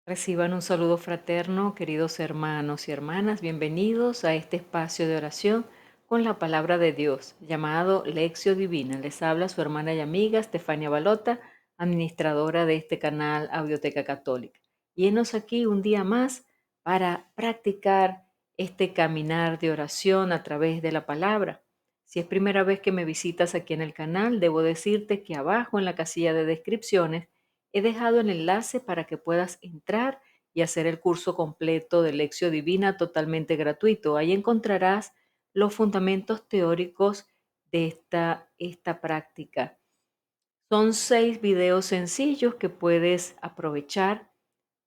Reciban un saludo fraterno, queridos hermanos y hermanas. Bienvenidos a este espacio de oración con la palabra de Dios, llamado Lección Divina. Les habla su hermana y amiga Estefania Balota, administradora de este canal Audioteca Católica. Y henos aquí un día más para practicar este caminar de oración a través de la palabra. Si es primera vez que me visitas aquí en el canal, debo decirte que abajo en la casilla de descripciones he dejado el enlace para que puedas entrar y hacer el curso completo de Lección Divina totalmente gratuito. Ahí encontrarás los fundamentos teóricos de esta práctica. Son 6 videos sencillos que puedes aprovechar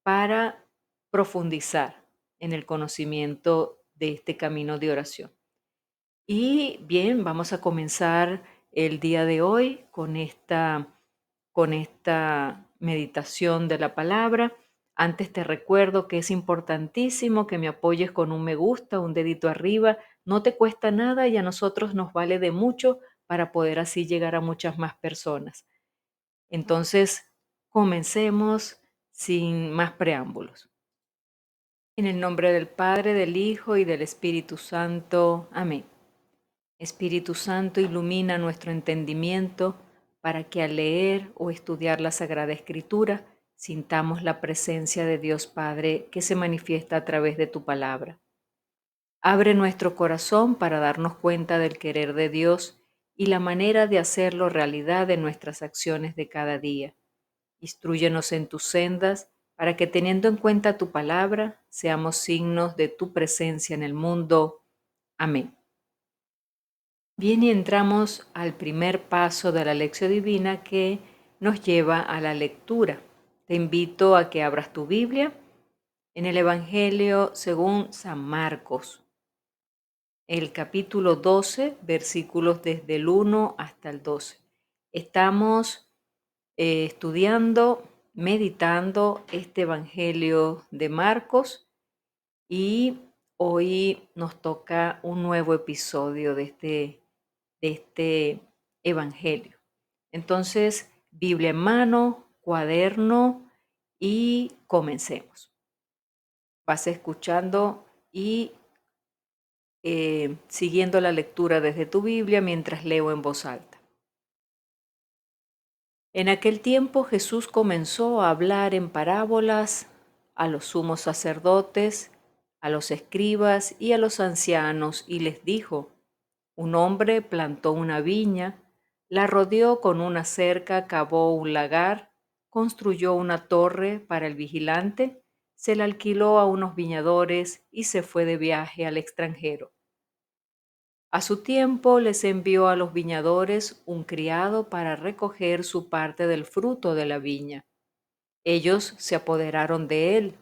para profundizar en el conocimiento de este camino de oración. Y bien, vamos a comenzar el día de hoy con esta meditación de la palabra. Antes te recuerdo que es importantísimo que me apoyes con un me gusta, un dedito arriba. No te cuesta nada y a nosotros nos vale de mucho para poder así llegar a muchas más personas. Entonces, comencemos sin más preámbulos. En el nombre del Padre, del Hijo y del Espíritu Santo. Amén. Espíritu Santo, ilumina nuestro entendimiento para que al leer o estudiar la Sagrada Escritura sintamos la presencia de Dios Padre que se manifiesta a través de tu palabra. Abre nuestro corazón para darnos cuenta del querer de Dios y la manera de hacerlo realidad en nuestras acciones de cada día. Instrúyenos en tus sendas para que teniendo en cuenta tu palabra seamos signos de tu presencia en el mundo. Amén. Bien, y entramos al primer paso de la lección divina que nos lleva a la lectura. Te invito a que abras tu Biblia en el Evangelio según San Marcos, el capítulo 12, versículos desde el 1 hasta el 12. Estamos estudiando, meditando este Evangelio de Marcos y hoy nos toca un nuevo episodio de este evangelio. Entonces, Biblia en mano, cuaderno y comencemos. Vas escuchando y siguiendo la lectura desde tu Biblia mientras leo en voz alta. En aquel tiempo Jesús comenzó a hablar en parábolas a los sumos sacerdotes, a los escribas y a los ancianos y les dijo: un hombre plantó una viña, la rodeó con una cerca, cavó un lagar, construyó una torre para el vigilante, se la alquiló a unos viñadores y se fue de viaje al extranjero. A su tiempo les envió a los viñadores un criado para recoger su parte del fruto de la viña. Ellos se apoderaron de él,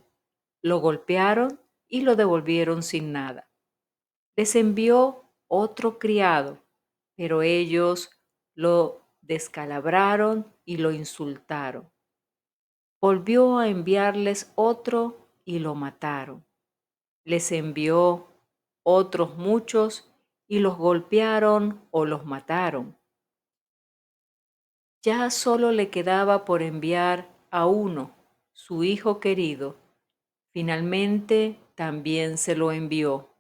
lo golpearon y lo devolvieron sin nada. Les envió otro criado, pero ellos lo descalabraron y lo insultaron. Volvió a enviarles otro y lo mataron. Les envió otros muchos y los golpearon o los mataron. Ya solo le quedaba por enviar a uno, su hijo querido. Finalmente también se lo envió,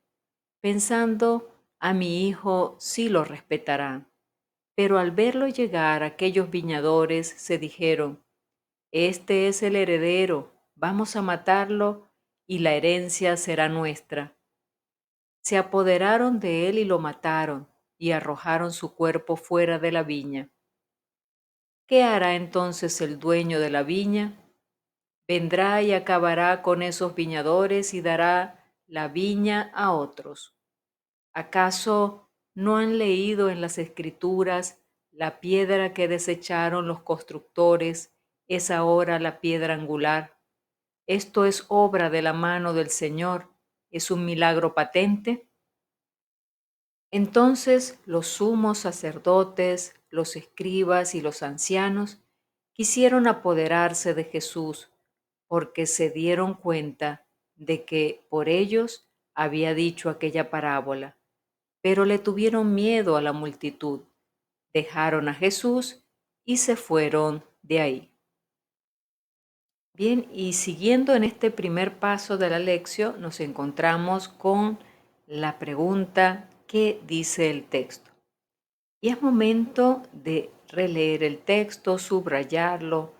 pensando: a mi hijo sí lo respetarán. Pero al verlo llegar, aquellos viñadores se dijeron: este es el heredero, vamos a matarlo y la herencia será nuestra. Se apoderaron de él y lo mataron, y arrojaron su cuerpo fuera de la viña. ¿Qué hará entonces el dueño de la viña? Vendrá y acabará con esos viñadores y dará la viña a otros. ¿Acaso no han leído en las Escrituras: la piedra que desecharon los constructores es ahora la piedra angular? Esto es obra de la mano del Señor, es un milagro patente. Entonces los sumos sacerdotes, los escribas y los ancianos quisieron apoderarse de Jesús, porque se dieron cuenta de que por ellos había dicho aquella parábola, pero le tuvieron miedo a la multitud, dejaron a Jesús y se fueron de ahí. Bien, y siguiendo en este primer paso de la lección, nos encontramos con la pregunta: ¿qué dice el texto? Y es momento de releer el texto, subrayarlo,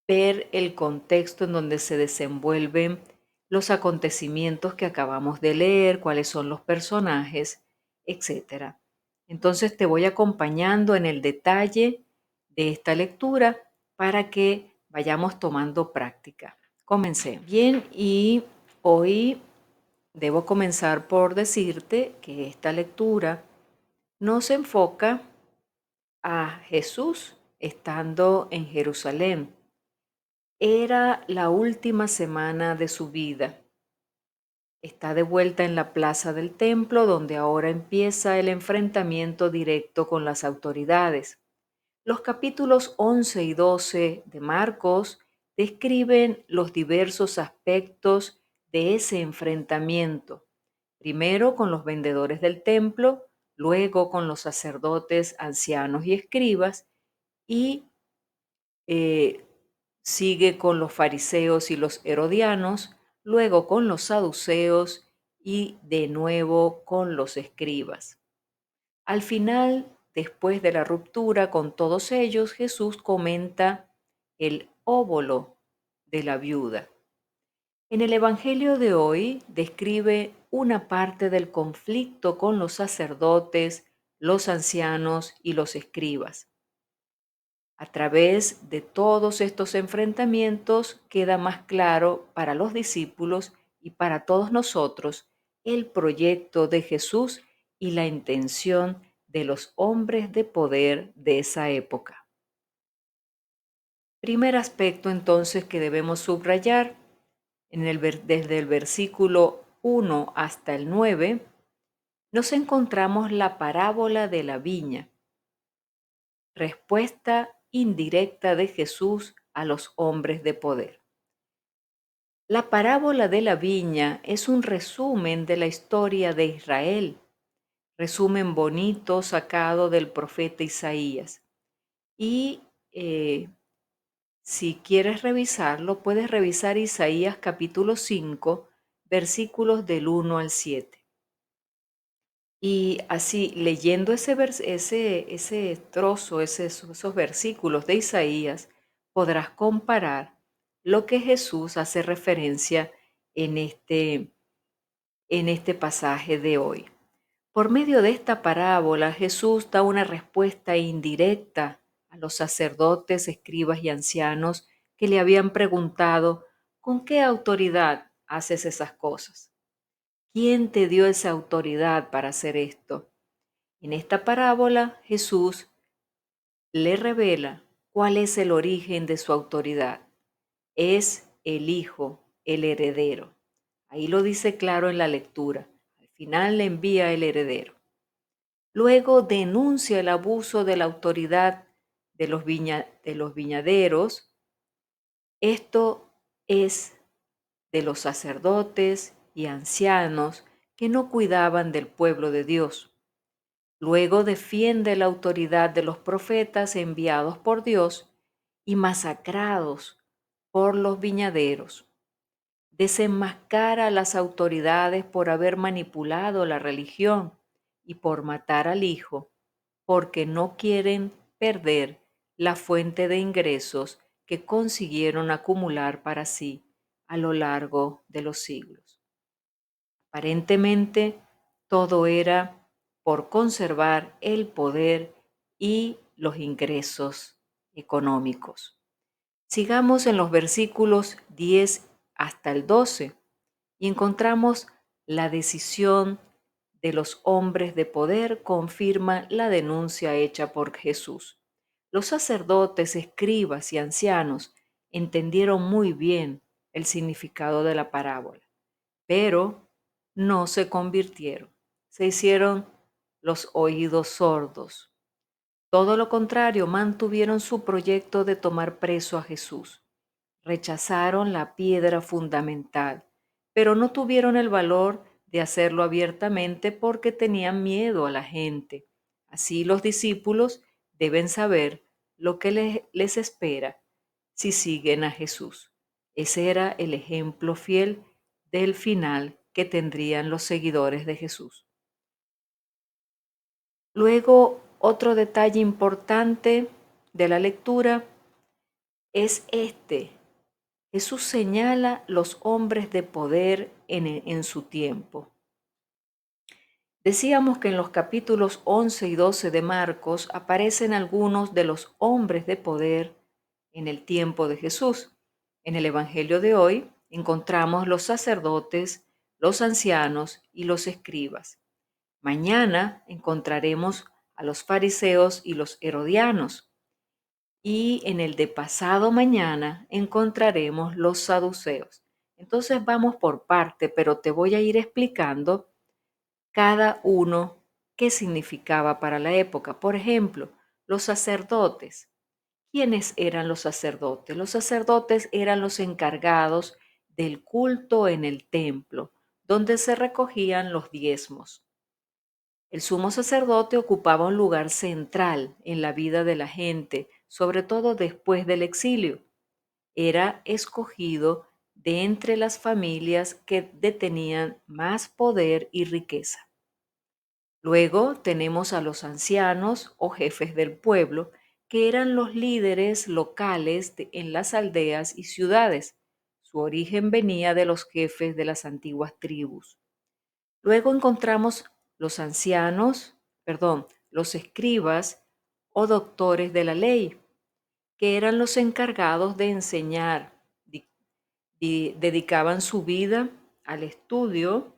ver el contexto en donde se desenvuelven los acontecimientos que acabamos de leer, cuáles son los personajes, etcétera. Entonces te voy acompañando en el detalle de esta lectura para que vayamos tomando práctica. Comencé. Bien, y hoy debo comenzar por decirte que esta lectura nos enfoca a Jesús estando en Jerusalén. Era la última semana de su vida. Está de vuelta en la plaza del templo, donde ahora empieza el enfrentamiento directo con las autoridades. Los capítulos 11 y 12 de Marcos describen los diversos aspectos de ese enfrentamiento. Primero con los vendedores del templo, luego con los sacerdotes, ancianos y escribas, y eh, sigue con los fariseos y los herodianos, luego con los saduceos y de nuevo con los escribas. Al final, después de la ruptura con todos ellos, Jesús comenta el óbolo de la viuda. En el Evangelio de hoy describe una parte del conflicto con los sacerdotes, los ancianos y los escribas. A través de todos estos enfrentamientos queda más claro para los discípulos y para todos nosotros el proyecto de Jesús y la intención de los hombres de poder de esa época. Primer aspecto entonces que debemos subrayar desde el versículo 1 hasta el 9, nos encontramos la parábola de la viña, respuesta indirecta de Jesús a los hombres de poder. La parábola de la viña es un resumen de la historia de Israel, resumen bonito sacado del profeta Isaías. Y si quieres revisarlo, puedes revisar Isaías capítulo 5, versículos del 1 al 7. Y así, leyendo ese trozo, esos versículos de Isaías, podrás comparar lo que Jesús hace referencia en este pasaje de hoy. Por medio de esta parábola, Jesús da una respuesta indirecta a los sacerdotes, escribas y ancianos que le habían preguntado: ¿con qué autoridad haces esas cosas? ¿Quién te dio esa autoridad para hacer esto? En esta parábola, Jesús le revela cuál es el origen de su autoridad. Es el Hijo, el heredero. Ahí lo dice claro en la lectura. Al final le envía el heredero. Luego denuncia el abuso de la autoridad de los viñaderos. Esto es de los sacerdotes y ancianos que no cuidaban del pueblo de Dios. Luego defiende la autoridad de los profetas enviados por Dios y masacrados por los viñaderos. Desenmascara a las autoridades por haber manipulado la religión y por matar al Hijo, porque no quieren perder la fuente de ingresos que consiguieron acumular para sí a lo largo de los siglos. Aparentemente, todo era por conservar el poder y los ingresos económicos. Sigamos en los versículos 10 hasta el 12 y encontramos la decisión de los hombres de poder confirma la denuncia hecha por Jesús. Los sacerdotes, escribas y ancianos entendieron muy bien el significado de la parábola, pero no se convirtieron, se hicieron los oídos sordos. Todo lo contrario, mantuvieron su proyecto de tomar preso a Jesús. Rechazaron la piedra fundamental, pero no tuvieron el valor de hacerlo abiertamente porque tenían miedo a la gente. Así los discípulos deben saber lo que les espera si siguen a Jesús. Ese era el ejemplo fiel del final que tendrían los seguidores de Jesús. Luego, otro detalle importante de la lectura es este. Jesús señala los hombres de poder en su tiempo. Decíamos que en los capítulos 11 y 12 de Marcos aparecen algunos de los hombres de poder en el tiempo de Jesús. En el Evangelio de hoy encontramos los sacerdotes, los ancianos y los escribas. Mañana encontraremos a los fariseos y los herodianos. Y en el de pasado mañana encontraremos los saduceos. Entonces vamos por parte, pero te voy a ir explicando cada uno qué significaba para la época. Por ejemplo, los sacerdotes. ¿Quiénes eran los sacerdotes? Los sacerdotes eran los encargados del culto en el templo, donde se recogían los diezmos. El sumo sacerdote ocupaba un lugar central en la vida de la gente, sobre todo después del exilio. Era escogido de entre las familias que detenían más poder y riqueza. Luego tenemos a los ancianos o jefes del pueblo, que eran los líderes locales en las aldeas y ciudades. Su origen venía de los jefes de las antiguas tribus. Luego encontramos los ancianos, los escribas o doctores de la ley, que eran los encargados de enseñar, y dedicaban su vida al estudio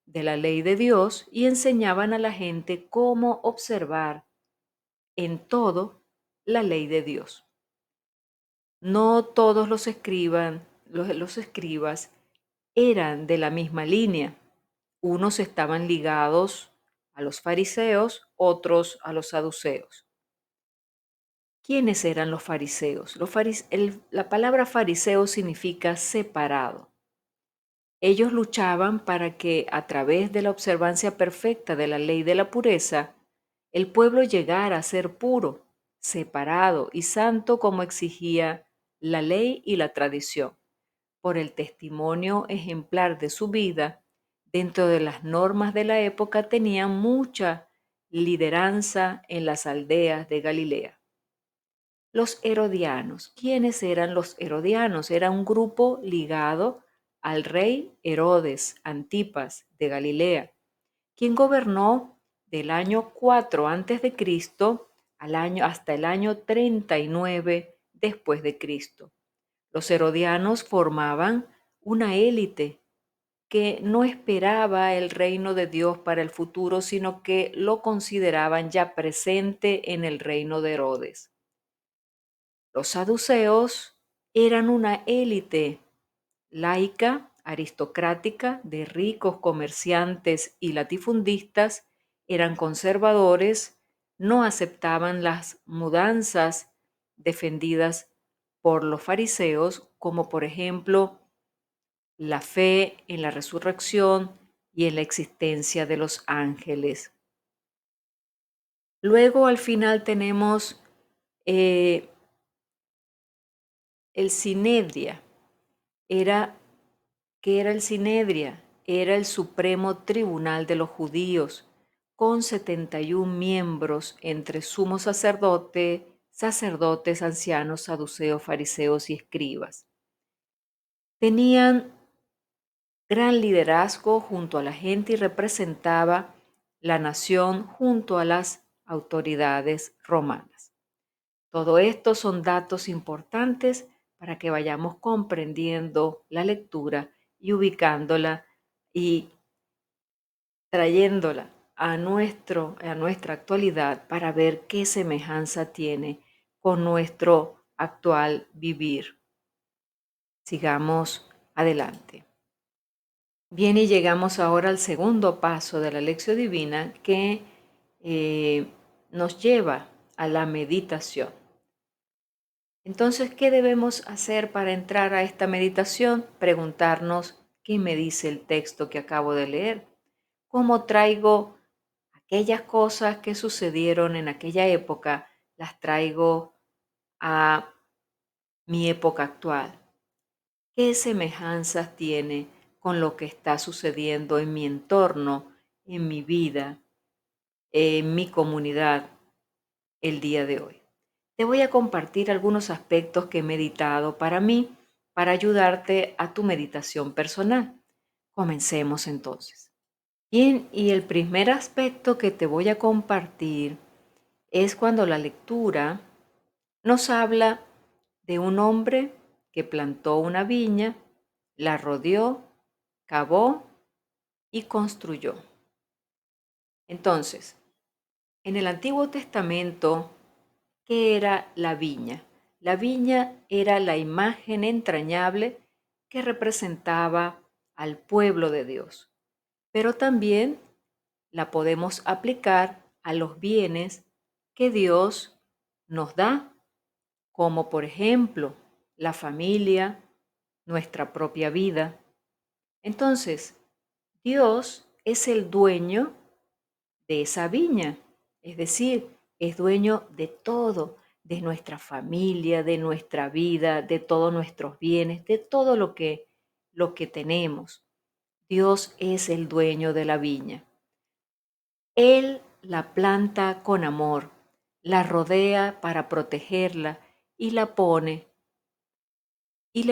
de la ley de Dios y enseñaban a la gente cómo observar en todo la ley de Dios. No todos los escribas eran de la misma línea. Unos estaban ligados a los fariseos, otros a los saduceos. ¿Quiénes eran los fariseos? La palabra fariseo significa separado. Ellos luchaban para que a través de la observancia perfecta de la ley de la pureza, el pueblo llegara a ser puro, separado y santo como exigía la ley y la tradición. Por el testimonio ejemplar de su vida, dentro de las normas de la época tenían mucha lideranza en las aldeas de Galilea. Los herodianos. ¿Quiénes eran los herodianos? Era un grupo ligado al rey Herodes Antipas de Galilea, quien gobernó del año 4 antes de Cristo hasta el año 39 después de Cristo. Los herodianos formaban una élite que no esperaba el reino de Dios para el futuro, sino que lo consideraban ya presente en el reino de Herodes. Los saduceos eran una élite laica, aristocrática, de ricos comerciantes y latifundistas, eran conservadores, no aceptaban las mudanzas defendidas por los fariseos, como por ejemplo la fe en la resurrección y en la existencia de los ángeles. Luego al final tenemos eh, el Sinedria. ¿Qué era el Sinedria? Era el supremo tribunal de los judíos, con 71 miembros entre sumos sacerdotes, ancianos, saduceos, fariseos y escribas. Tenían gran liderazgo junto a la gente y representaba la nación junto a las autoridades romanas. Todo esto son datos importantes para que vayamos comprendiendo la lectura y ubicándola y trayéndola a nuestra actualidad para ver qué semejanza tiene con nuestro actual vivir. Sigamos adelante. Bien, y llegamos ahora al segundo paso de la lección divina que nos lleva a la meditación. Entonces, ¿qué debemos hacer para entrar a esta meditación? Preguntarnos qué me dice el texto que acabo de leer. ¿Cómo traigo aquellas cosas que sucedieron en aquella época? Las traigo a mi época actual? ¿Qué semejanzas tiene con lo que está sucediendo en mi entorno, en mi vida, en mi comunidad el día de hoy? Te voy a compartir algunos aspectos que he meditado para mí, para ayudarte a tu meditación personal. Comencemos entonces. Bien, y el primer aspecto que te voy a compartir es cuando la lectura nos habla de un hombre que plantó una viña, la rodeó, cavó y construyó. Entonces, en el Antiguo Testamento, ¿qué era la viña? La viña era la imagen entrañable que representaba al pueblo de Dios, pero también la podemos aplicar a los bienes que Dios nos da, como por ejemplo la familia, nuestra propia vida. Entonces, Dios es el dueño de esa viña, es decir, es dueño de todo, de nuestra familia, de nuestra vida, de todos nuestros bienes, de todo lo que tenemos. Dios es el dueño de la viña. Él la planta con amor, la rodea para protegerla y le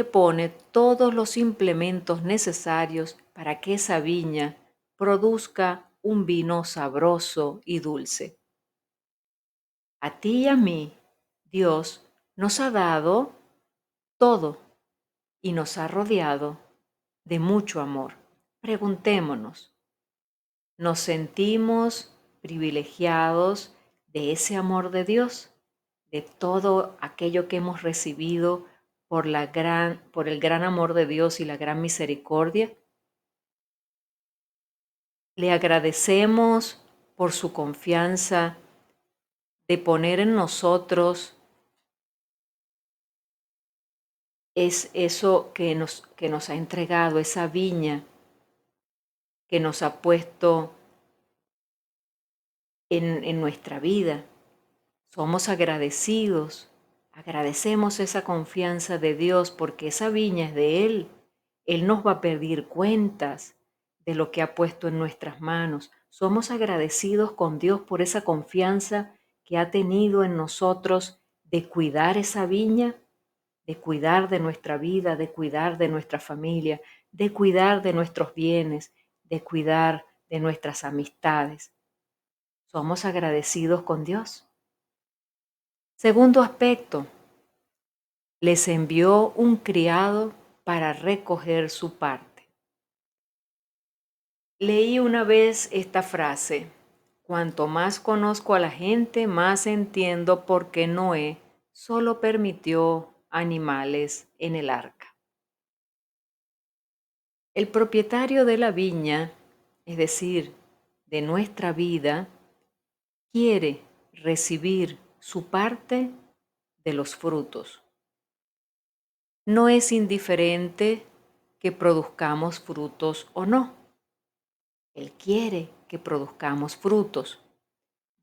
pone todos los implementos necesarios para que esa viña produzca un vino sabroso y dulce. A ti y a mí, Dios nos ha dado todo y nos ha rodeado de mucho amor. Preguntémonos, ¿nos sentimos privilegiados de ese amor de Dios? De todo aquello que hemos recibido por el gran amor de Dios y la gran misericordia. Le agradecemos por su confianza de poner en nosotros es eso que nos ha entregado, esa viña que nos ha puesto en nuestra vida. Somos agradecidos, agradecemos esa confianza de Dios porque esa viña es de Él. Él nos va a pedir cuentas de lo que ha puesto en nuestras manos. Somos agradecidos con Dios por esa confianza que ha tenido en nosotros de cuidar esa viña, de cuidar de nuestra vida, de cuidar de nuestra familia, de cuidar de nuestros bienes, de cuidar de nuestras amistades. Somos agradecidos con Dios. Segundo aspecto, les envió un criado para recoger su parte. Leí una vez esta frase: cuanto más conozco a la gente, más entiendo por qué Noé solo permitió animales en el arca. El propietario de la viña, es decir, de nuestra vida, quiere recibir su parte de los frutos. No es indiferente que produzcamos frutos o no. Él quiere que produzcamos frutos.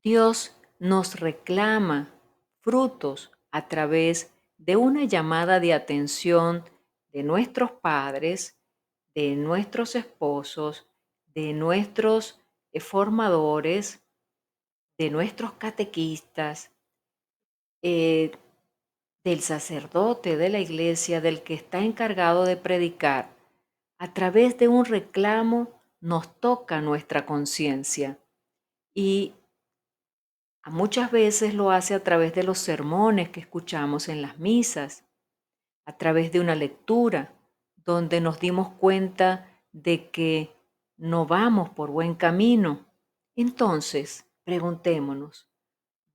Dios nos reclama frutos a través de una llamada de atención de nuestros padres, de nuestros esposos, de nuestros formadores, de nuestros catequistas, eh, del sacerdote de la iglesia, del que está encargado de predicar. A través de un reclamo nos toca nuestra conciencia y muchas veces lo hace a través de los sermones que escuchamos en las misas, a través de una lectura donde nos dimos cuenta de que no vamos por buen camino. Entonces, preguntémonos,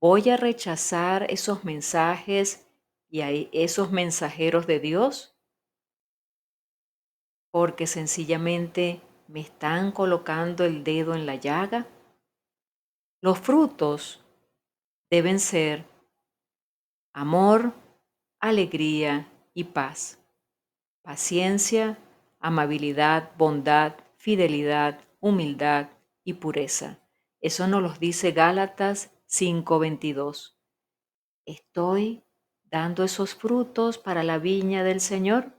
¿voy a rechazar esos mensajes y a esos mensajeros de Dios? Porque sencillamente me están colocando el dedo en la llaga. Los frutos deben ser amor, alegría y paz, paciencia, amabilidad, bondad, fidelidad, humildad y pureza. Eso nos lo dice Gálatas 5:22. Estoy dando esos frutos para la viña del Señor?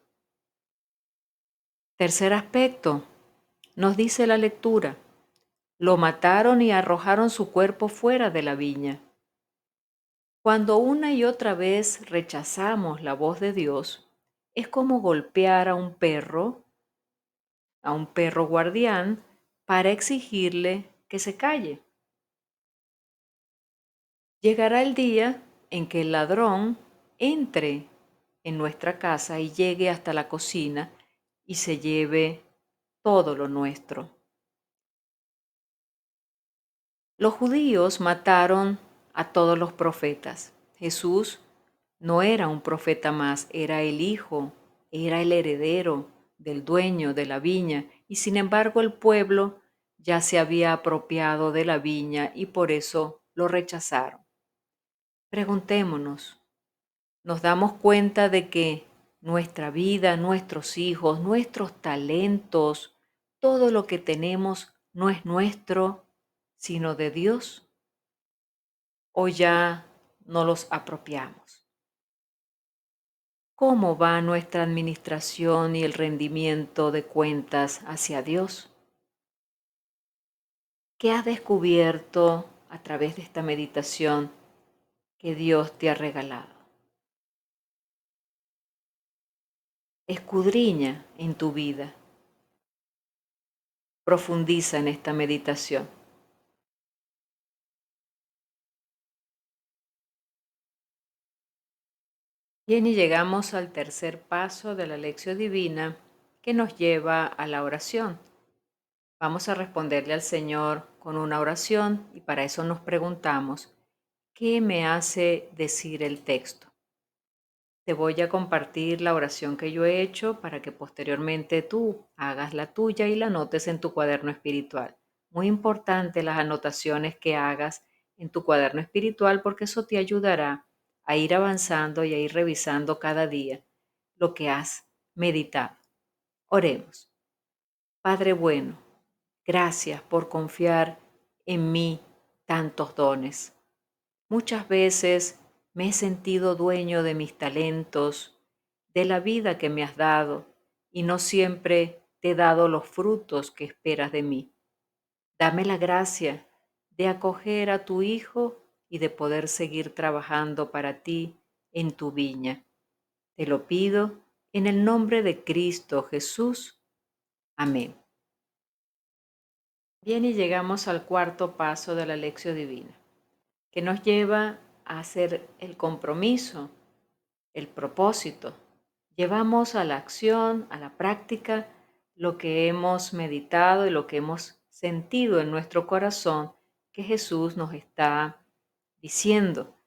Tercer aspecto, nos dice la lectura, lo mataron y arrojaron su cuerpo fuera de la viña. Cuando una y otra vez rechazamos la voz de Dios, es como golpear a un perro guardián, para exigirle que se calle. Llegará el día en que el ladrón entre en nuestra casa y llegue hasta la cocina y se lleve todo lo nuestro. Los judíos mataron a todos los profetas. Jesús no era un profeta más, era el hijo, era el heredero del dueño de la viña, y sin embargo el pueblo ya se había apropiado de la viña y por eso lo rechazaron. Preguntémonos, ¿nos damos cuenta de que nuestra vida, nuestros hijos, nuestros talentos, todo lo que tenemos no es nuestro, sino de Dios? ¿O ya no los apropiamos? ¿Cómo va nuestra administración y el rendimiento de cuentas hacia Dios? ¿Qué has descubierto a través de esta meditación que Dios te ha regalado? Escudriña en tu vida, profundiza en esta meditación. Bien, y llegamos al tercer paso de la lección divina que nos lleva a la oración. Vamos a responderle al Señor con una oración y para eso nos preguntamos, ¿qué me hace decir el texto? Te voy a compartir la oración que yo he hecho para que posteriormente tú hagas la tuya y la anotes en tu cuaderno espiritual. Muy importante las anotaciones que hagas en tu cuaderno espiritual porque eso te ayudará a ir avanzando y a ir revisando cada día lo que has meditado. Oremos. Padre bueno, gracias por confiar en mí tantos dones. Muchas veces me he sentido dueño de mis talentos, de la vida que me has dado, y no siempre te he dado los frutos que esperas de mí. Dame la gracia de acoger a tu Hijo y de poder seguir trabajando para ti en tu viña. Te lo pido en el nombre de Cristo Jesús. Amén. Bien, y llegamos al cuarto paso de la lección divina, que nos lleva a hacer el compromiso, el propósito. Llevamos a la acción, a la práctica, lo que hemos meditado y lo que hemos sentido en nuestro corazón que Jesús nos está diciendo.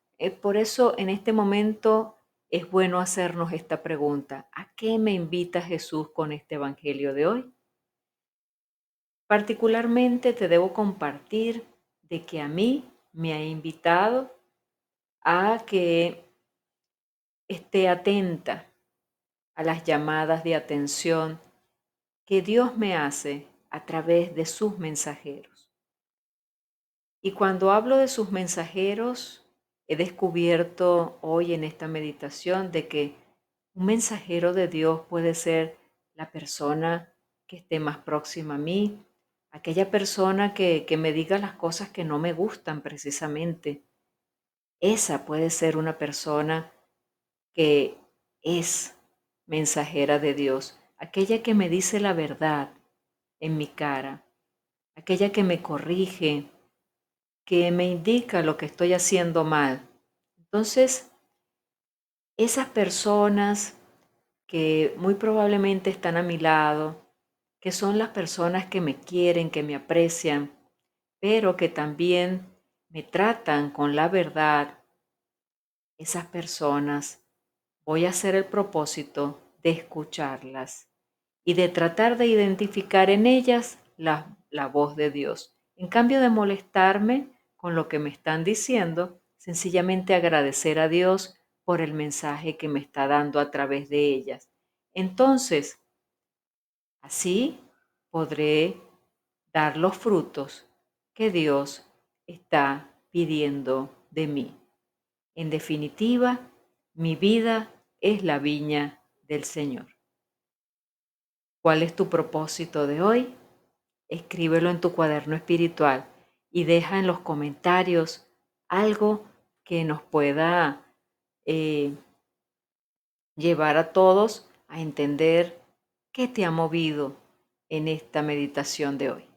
Por eso en este momento es bueno hacernos esta pregunta: ¿a qué me invita Jesús con este evangelio de hoy? Particularmente te debo compartir de que a mí me ha invitado a que esté atenta a las llamadas de atención que Dios me hace a través de sus mensajeros. Y cuando hablo de sus mensajeros, he descubierto hoy en esta meditación de que un mensajero de Dios puede ser la persona que esté más próxima a mí, aquella persona que me diga las cosas que no me gustan precisamente. Esa puede ser una persona que es mensajera de Dios, aquella que me dice la verdad en mi cara, aquella que me corrige, que me indica lo que estoy haciendo mal. Entonces, esas personas que muy probablemente están a mi lado, que son las personas que me quieren, que me aprecian, pero que también me tratan con la verdad, esas personas voy a hacer el propósito de escucharlas y de tratar de identificar en ellas la voz de Dios. En cambio de molestarme con lo que me están diciendo, sencillamente agradecer a Dios por el mensaje que me está dando a través de ellas. Entonces, así podré dar los frutos que Dios está pidiendo de mí. En definitiva, Mi vida es la viña del Señor. ¿Cuál es tu propósito de hoy? Escríbelo en tu cuaderno espiritual y deja en los comentarios algo que nos pueda eh, llevar a todos a entender qué te ha movido en esta meditación de hoy.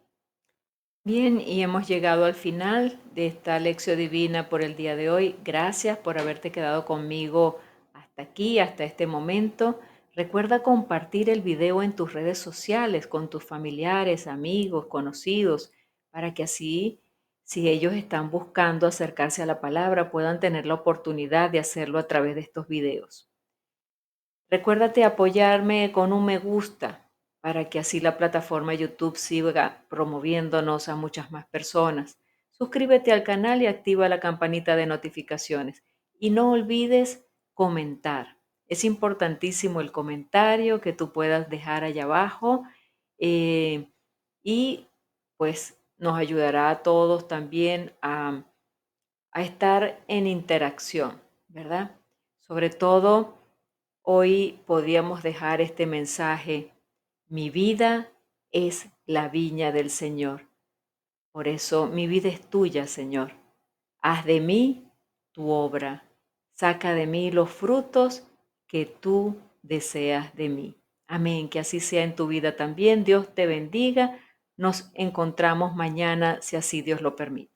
Bien, y hemos llegado al final de esta lección divina por el día de hoy. Gracias por haberte quedado conmigo hasta aquí, hasta este momento. Recuerda compartir el video en tus redes sociales con tus familiares, amigos, conocidos, para que así, si ellos están buscando acercarse a la palabra, puedan tener la oportunidad de hacerlo a través de estos videos. Recuérdate apoyarme con un me gusta para que así la plataforma YouTube siga promoviéndonos a muchas más personas. Suscríbete al canal y activa la campanita de notificaciones. Y no olvides comentar. Es importantísimo el comentario que tú puedas dejar allá abajo eh, y pues nos ayudará a todos también a estar en interacción, ¿verdad? Sobre todo, hoy podíamos dejar este mensaje: mi vida es la viña del Señor. Por eso mi vida es tuya, Señor. Haz de mí tu obra. Saca de mí los frutos que tú deseas de mí. Amén. Que así sea en tu vida también. Dios te bendiga. Nos encontramos mañana, si así Dios lo permite.